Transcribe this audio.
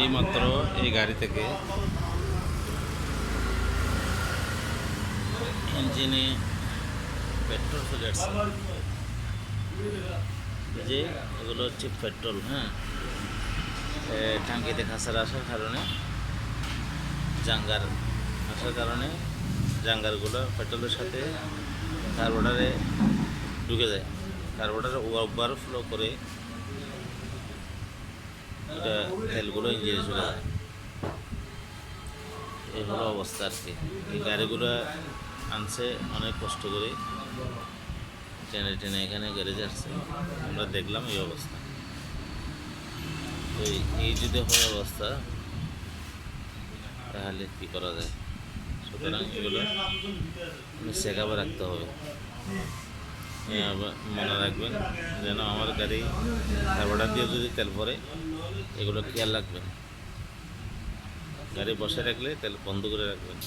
এইমাত্র এই গাড়ি থেকে ইঞ্জিনে পেট্রোল চলে আসছে। এই যে এগুলো হচ্ছে পেট্রোল, হ্যাঁ, টাঙ্কিতে খাসার আসার কারণে জাঙ্গার আসার কারণে জাঙ্গারগুলো পেট্রোলের সাথে কার্বোরেটরে ঢুকে যায়। কার্বোরেটর ওভারফ্লো করে ওটা তেলগুলো ইঞ্জিনে চলে যায়। এই হলো অবস্থা আর কি। এই গাড়িগুলো আনছে অনেক কষ্ট করে, টেনে টেনে এখানে গ্যারেজে আসছে। আমরা দেখলাম এই অবস্থা। তো এই যদি হয় অবস্থা, তাহলে কী করা যায়? সুতরাং এগুলো চেকআপে রাখতে হবে। মনে রাখবেন যেন আমার গাড়ি কার্বোরেটর দিয়ে যদি তেল ভরে, এগুলো খেয়াল রাখবেন। গাড়ি বসে রাখলে তেল বন্ধ করে রাখবেন।